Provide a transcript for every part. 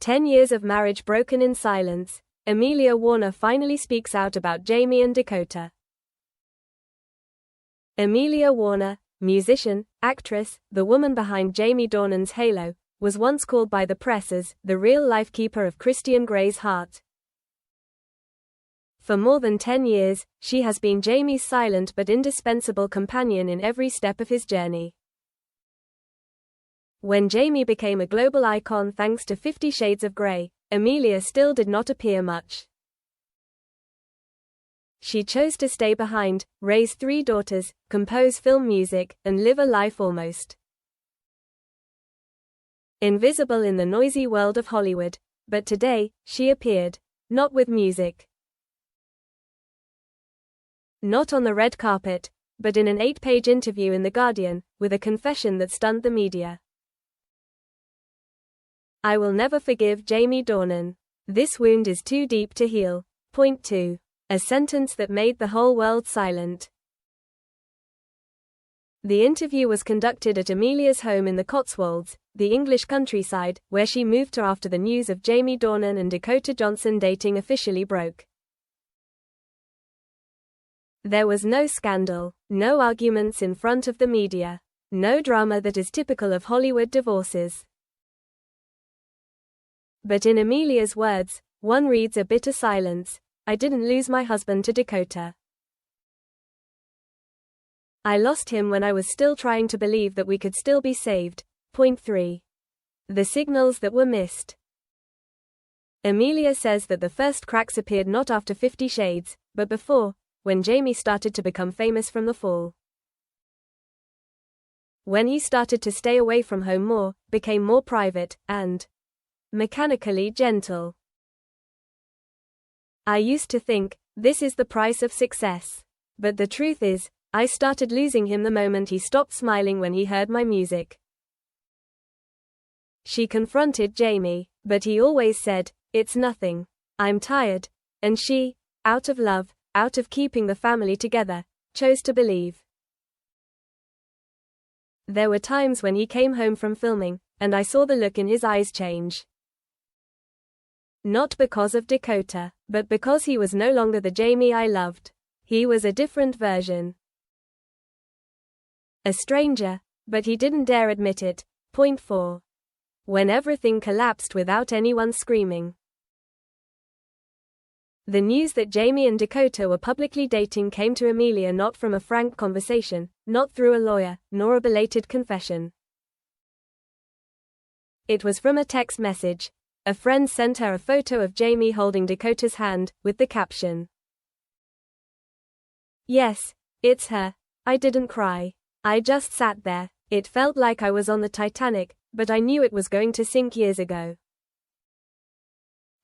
10 years of marriage broken in silence, Amelia Warner finally speaks out about Jaime and Dakota. Amelia Warner, musician, actress, the woman behind Jaime Dornan's Halo, was once called by the press as the real-life keeper of Christian Grey's heart. For more than 10 years, she has been Jaime's silent but indispensable companion in every step of his journey. When Jaime became a global icon thanks to 50 Shades of Grey, Amelia still did not appear much. She chose to stay behind, raise 3 daughters, compose film music, and live a life almost invisible in the noisy world of Hollywood. But today, she appeared, not with music, not on the red carpet, but in an 8-page interview in The Guardian, with a confession that stunned the media. I will never forgive Jaime Dornan. This wound is too deep to heal. Point 2. A sentence that made the whole world silent. The interview was conducted at Amelia's home in the Cotswolds, the English countryside, where she moved to after the news of Jaime Dornan and Dakota Johnson dating officially broke. There was no scandal, no arguments in front of the media, no drama that is typical of Hollywood divorces. But in Amelia's words, one reads a bitter silence. I didn't lose my husband to Dakota. I lost him when I was still trying to believe that we could still be saved. Point 3. The signals that were missed. Amelia says that the first cracks appeared not after 50 Shades, but before, when Jaime started to become famous from the fall. When he started to stay away from home more, became more private, and mechanically gentle. I used to think, this is the price of success. But the truth is, I started losing him the moment he stopped smiling when he heard my music. She confronted Jaime, but he always said, it's nothing. I'm tired. And she, out of love, out of keeping the family together, chose to believe. There were times when he came home from filming, and I saw the look in his eyes change. Not because of Dakota, but because he was no longer the Jaime I loved. He was a different version. A stranger, but he didn't dare admit it. Point 4. When everything collapsed without anyone screaming. The news that Jaime and Dakota were publicly dating came to Amelia not from a frank conversation, not through a lawyer, nor a belated confession. It was from a text message. A friend sent her a photo of Jaime holding Dakota's hand, with the caption, "Yes, it's her. I didn't cry. I just sat there. It felt like I was on the Titanic, but I knew it was going to sink years ago."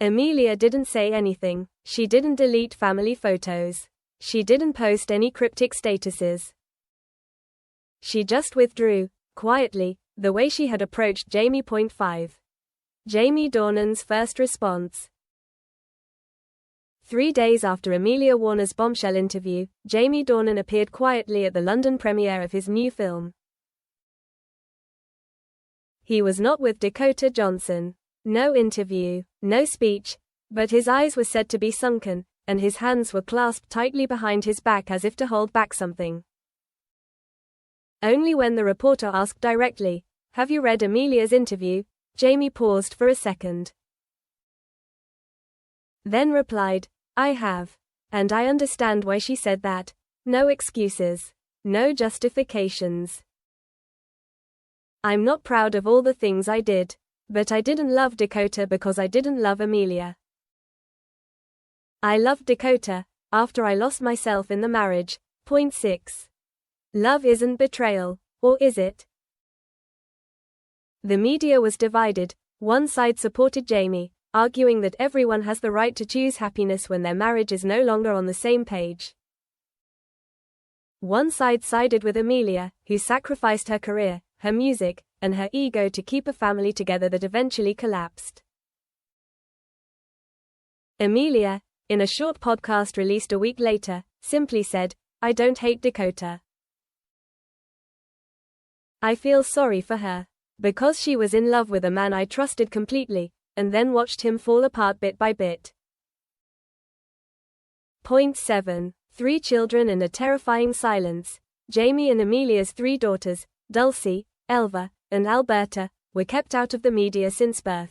Amelia didn't say anything. She didn't delete family photos. She didn't post any cryptic statuses. She just withdrew, quietly, the way she had approached Jaime. Point 5. Jaime Dornan's first response. 3 days after Amelia Warner's bombshell interview, Jaime Dornan appeared quietly at the London premiere of his new film. He was not with Dakota Johnson. No interview, no speech, but his eyes were said to be sunken, and his hands were clasped tightly behind his back as if to hold back something. Only when the reporter asked directly, "Have you read Amelia's interview?" Jaime paused for a second. Then replied, "I have. And I understand why she said that. No excuses. No justifications. I'm not proud of all the things I did. But I didn't love Dakota because I didn't love Amelia. I loved Dakota, after I lost myself in the marriage." Point 6. Love isn't betrayal, or is it? The media was divided. One side supported Jaime, arguing that everyone has the right to choose happiness when their marriage is no longer on the same page. One side sided with Amelia, who sacrificed her career, her music, and her ego to keep a family together that eventually collapsed. Amelia, in a short podcast released a week later, simply said, "I don't hate Dakota. I feel sorry for her. Because she was in love with a man I trusted completely, and then watched him fall apart bit by bit. Point 7. 3 children and a terrifying silence. Jaime and Amelia's 3 daughters, Dulcie, Elva, and Alberta, were kept out of the media since birth.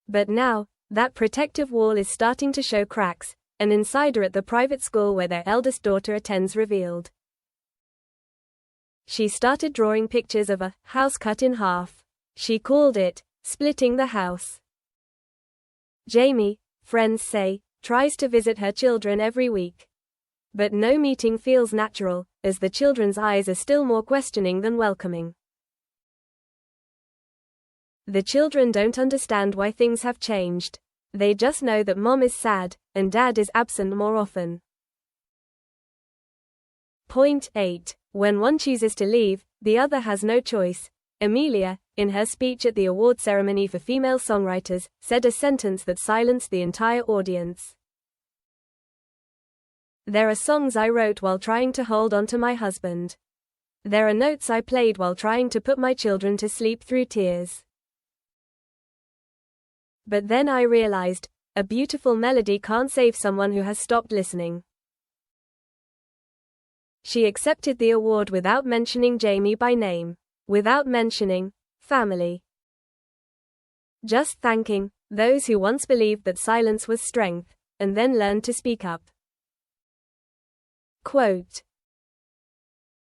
But now, that protective wall is starting to show cracks, an insider at the private school where their eldest daughter attends revealed. She started drawing pictures of a house cut in half. She called it, splitting the house. Jaime, friends say, tries to visit her children every week. But no meeting feels natural, as the children's eyes are still more questioning than welcoming. The children don't understand why things have changed. They just know that mom is sad, and dad is absent more often. Point 8. When one chooses to leave, the other has no choice. Amelia, in her speech at the award ceremony for female songwriters, said a sentence that silenced the entire audience. There are songs I wrote while trying to hold on to my husband. There are notes I played while trying to put my children to sleep through tears. But then I realized, a beautiful melody can't save someone who has stopped listening. She accepted the award without mentioning Jaime by name, without mentioning family. Just thanking those who once believed that silence was strength, and then learned to speak up. Quote,